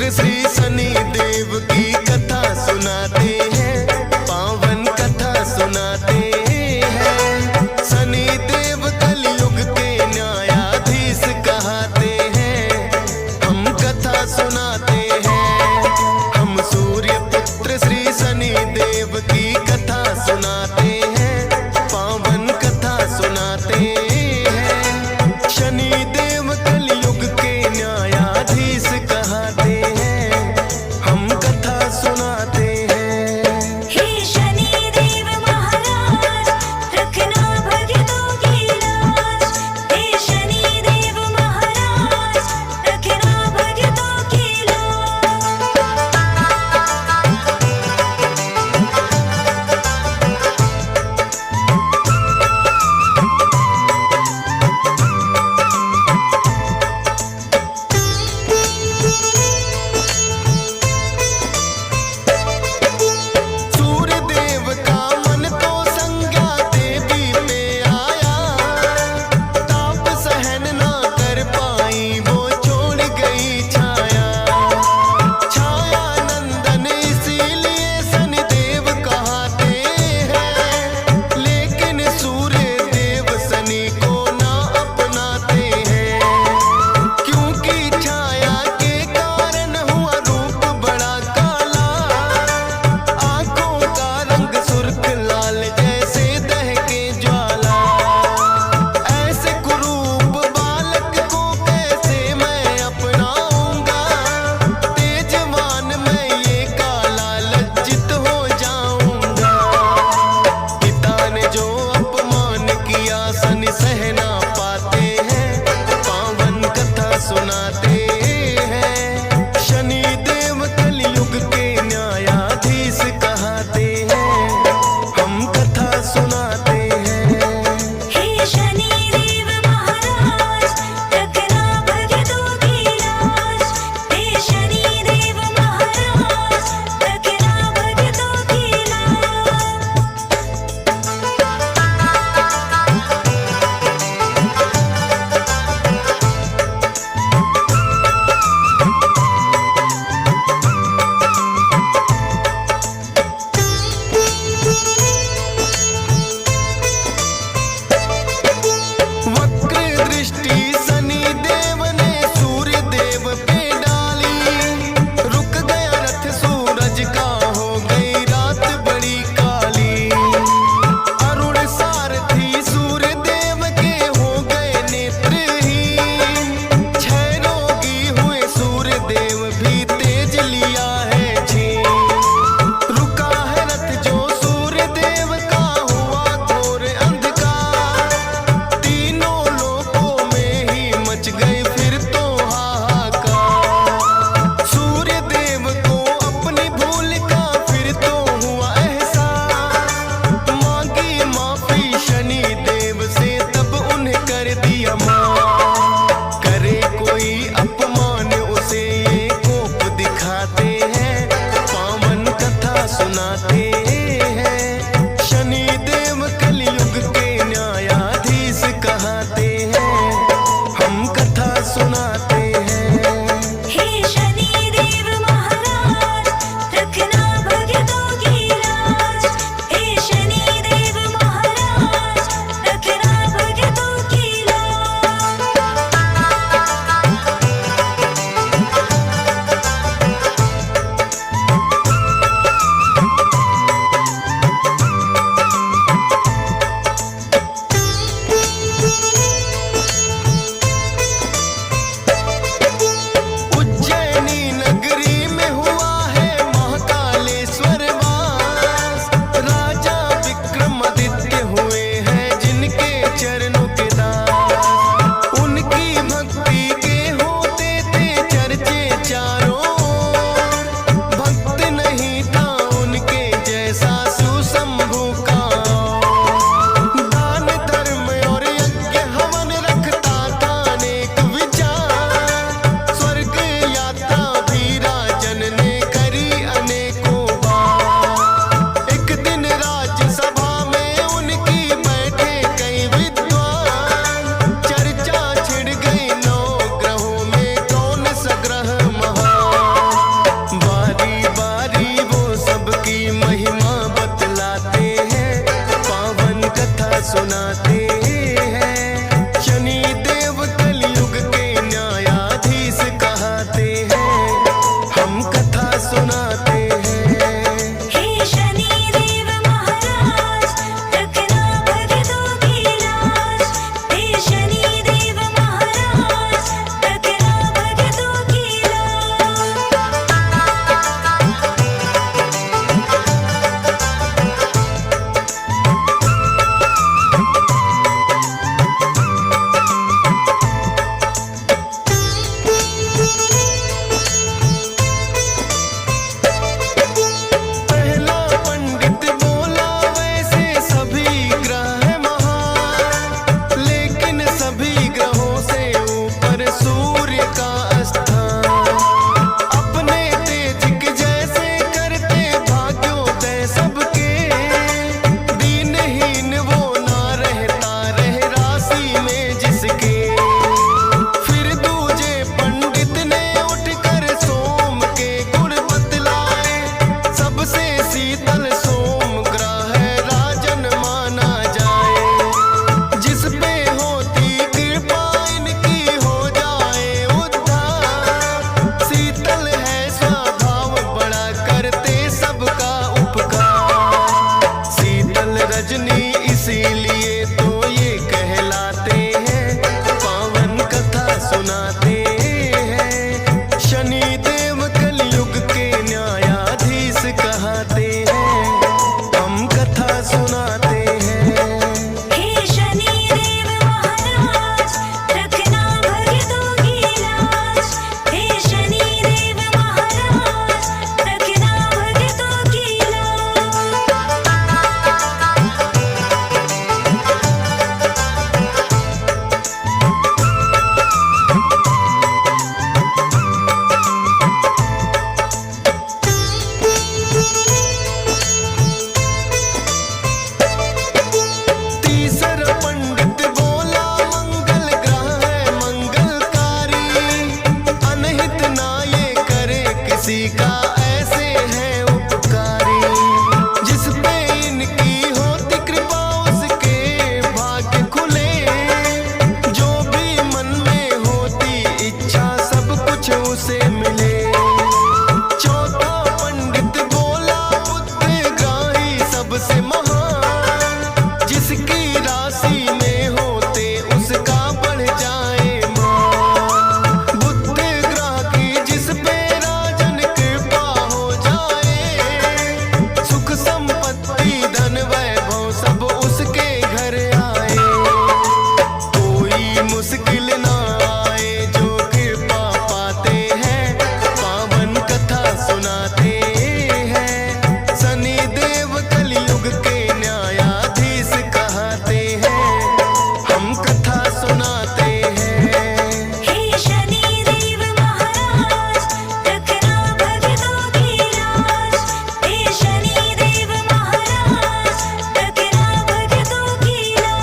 पुत्र श्री शनि देव की कथा सुनाते हैं, पावन कथा सुनाते हैं। शनि देव कलयुग के न्यायाधीश कहते हैं, हम कथा सुनाते हैं। हम सूर्य पुत्र श्री शनि देव की कथा सुनाते हैं, पावन कथा सुनाते हैं। शनि देव कलयुग के न्यायाधीश कहते हैं, हम कथा रजनी, इसीलिए तो ये कहलाते हैं, पावन कथा सुनाते हैं। शनि देव कलयुग के न्यायाधीश कहते हैं, हम कथा सुनाते हैं। हे शनि देव महाराज, रखना भक्तों की लाज। हे शनि देव महाराज, रखना भक्तों की लाज। तीसरा पंडित बोला, मंगल ग्रह है मंगलकारी, अनहित ना ये करे किसी का, ऐसे है उपकारी। जिस पे इनकी होती कृपा उसके भाग्य खुले, जो भी मन में होती इच्छा सब कुछ उसे मिले। चौथा पंडित बोला, बुद्धिग्राही सबसे महान, जिसकी राशि में होते उसका बढ़ जाए मान। बुद्धि ग्रह की जिस पे राजन कृपा हो जाए, सुख संपत्ति धन वैभव सब उसके घर आए। कोई मुश्किल ना आए जो कृपा पाते हैं, पावन कथा सुनाते हैं। शनि देव कलयुग के न्यायाधीश कहते हैं, हम कथा सुनाते हैं। हे शनि देव महाराज, रखना भक्तों की लाज। हे शनि देव महाराज, रखना भक्तों की लाज।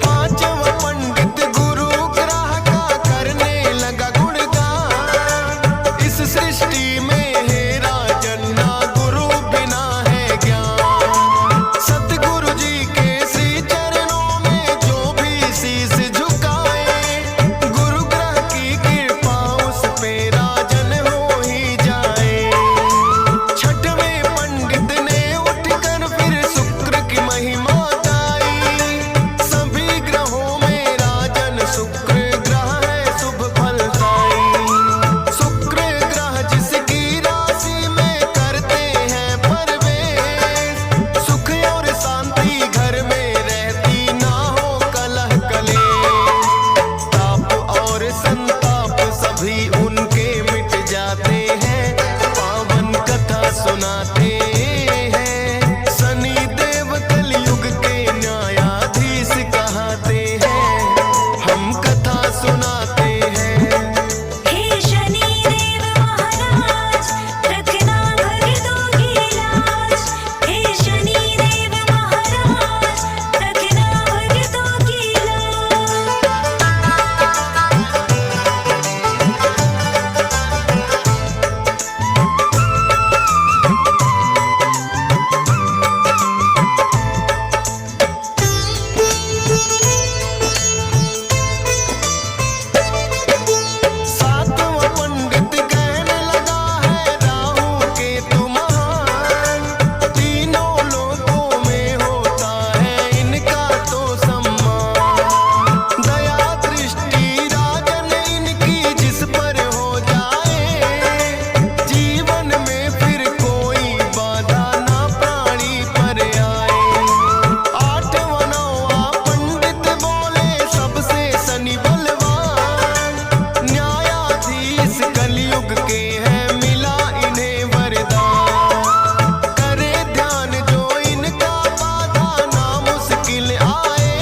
पांचवा पंडित गुरु ग्रह का करने लगा गुणगान, इस सृष्टि में है राजन ना गुरु बिना है ज्ञान। सतगुरु जी के श्री चरणों में जो भी शीश झुकाए, गुरु ग्रह की कृपा उस पे राजन हो ही जाए। छठवें पंडित ने उठकर फिर शुक्र की महिमा गाई, सभी ग्रहों में राजन शुक्र ग्रह है शुभ फलदाई। शुक्र ग्रह जिसकी राशि में करते हैं प्रवेश, सुख और शांति घर में रहती ना हो कलह कलेश। ताप और संताप सभी उनके मिट जाते हैं, पावन कथा सुनाते हैं। शनि देव कलयुग के न्यायाधीश कहते हैं, हम कथा सुनाते हैं। हे शनि देव महाराज, रखना भक्तों की लाज। हे शनि देव महाराज, रखना भक्तों की लाज। सातवां पंडित कहने लगा है, राहु केतु महान, तीनों लोकों में होता है इनका तो सम्मान। दया दृष्टि राजन इनकी जिस पर हो जाए, जीवन में फिर कोई बाधा ना प्राणी पर आए। आठवां नौवां पंडित बोले, सबसे शनि बलवान, न्यायाधीश कलयुग के हैं मिला इन्हें वरदान। करे ध्यान जो इनका बाधा ना मुश्किल आए,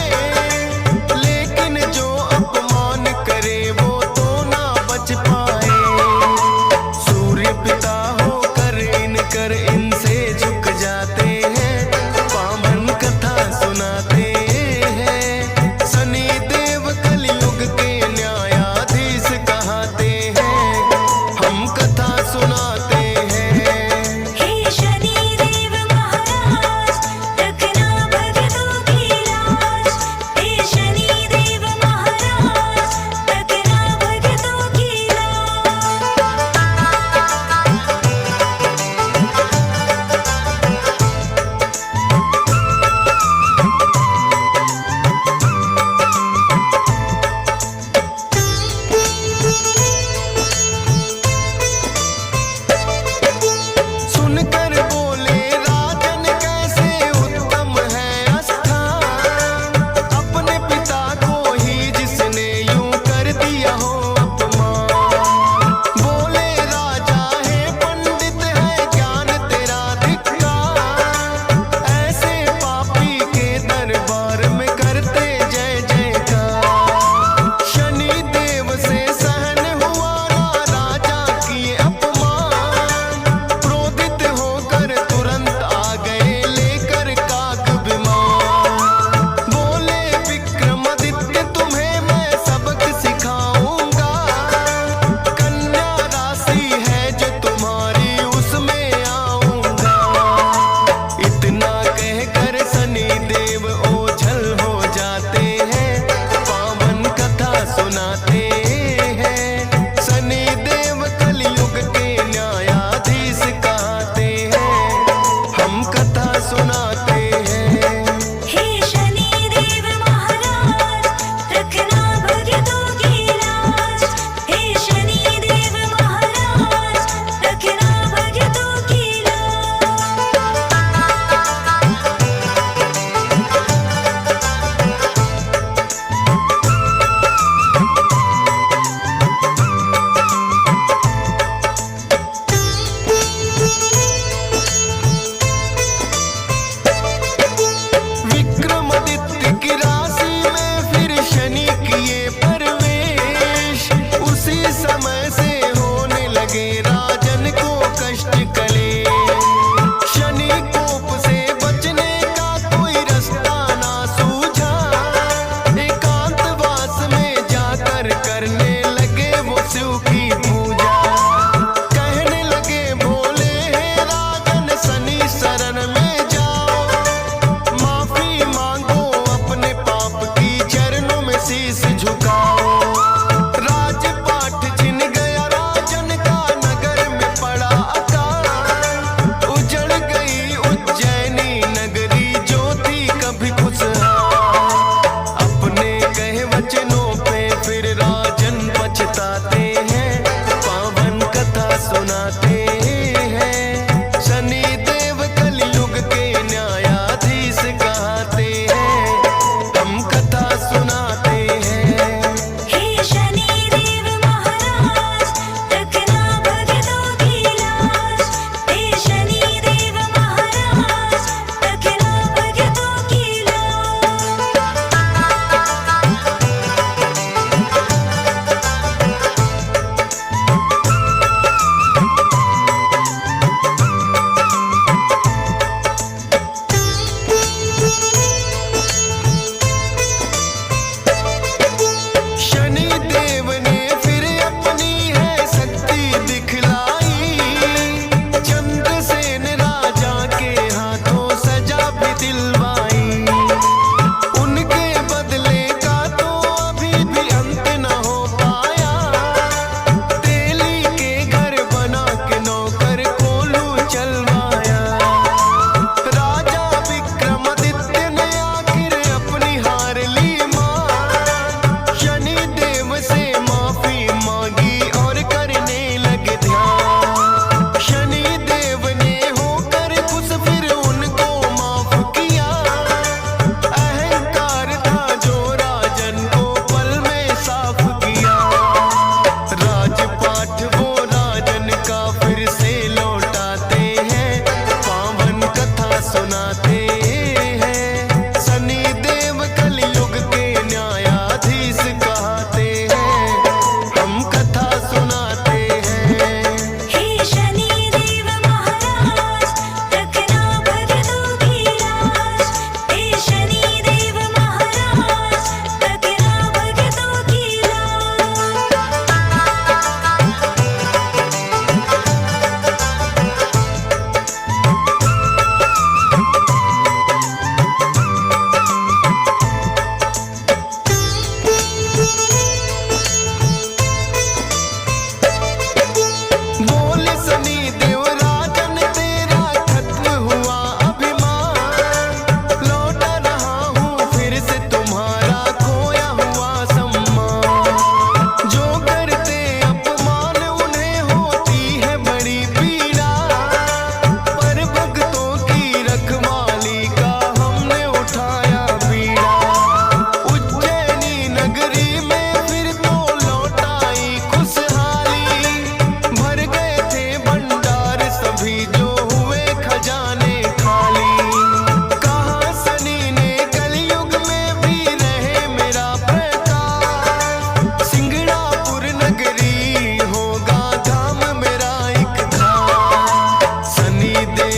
लेकिन जो अपमान करे वो तो ना बच पाए। सूर्य पिता होकर इनकर इनसे झुक जाते हैं, पावन कथा सुनाते हैं। शनि देव कलयुग के न्यायाधीश कहते हैं, हम कथा सुनाते हैं। हे शनि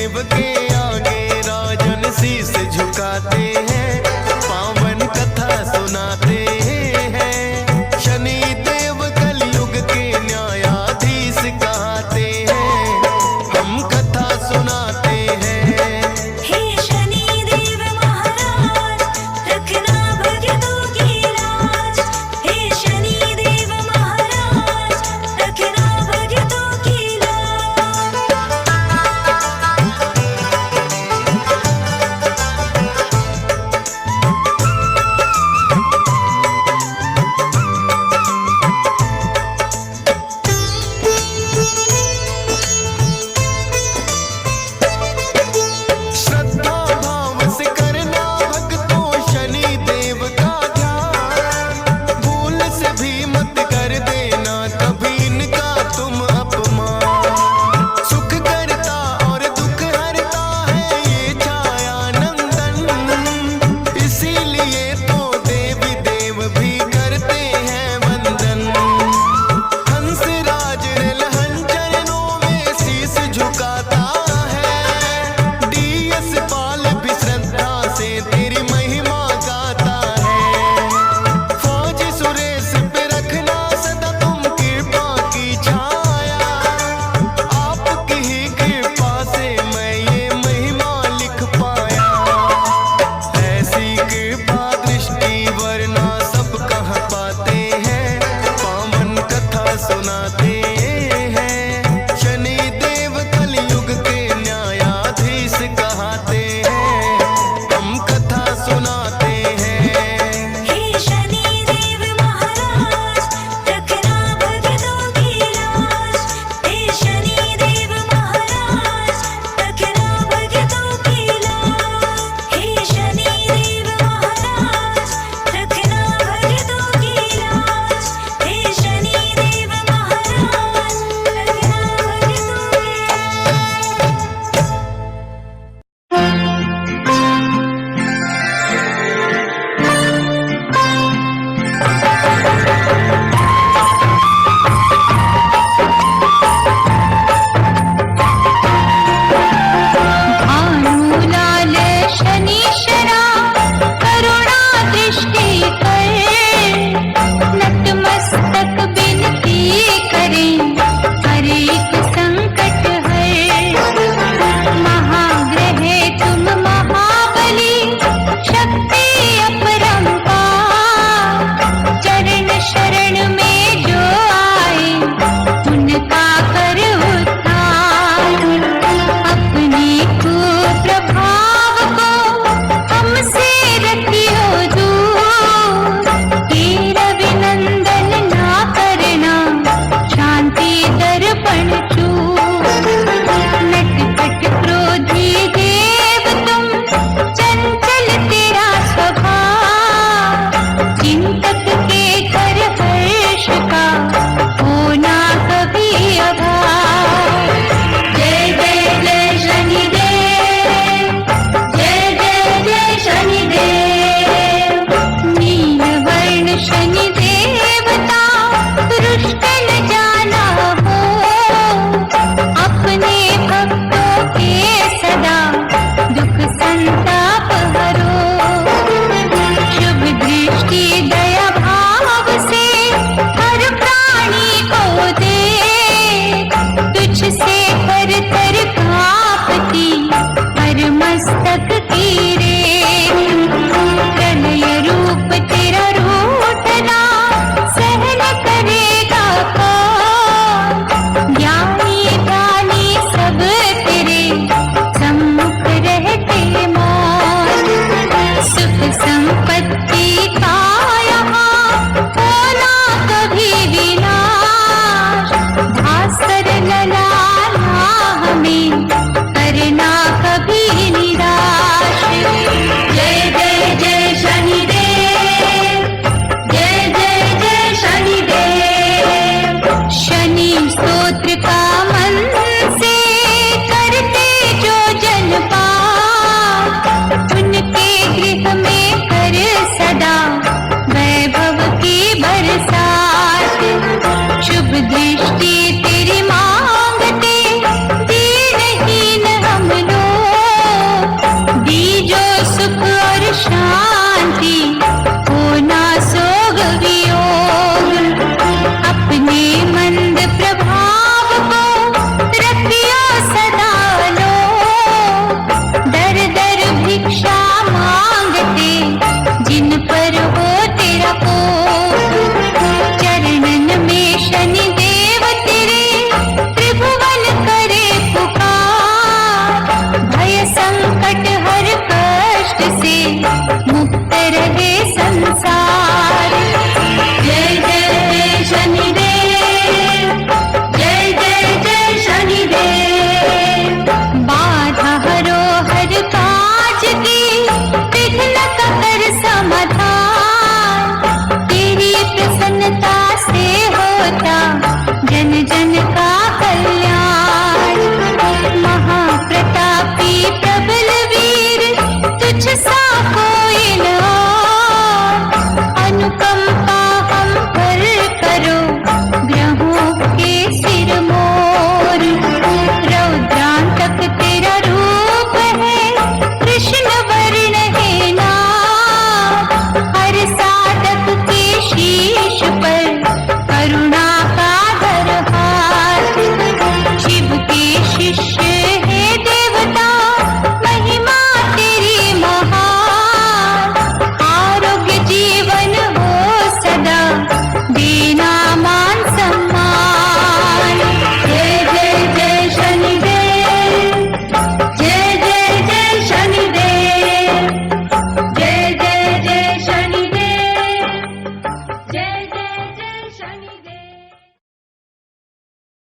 देव के आगे राजन शीस झुकाते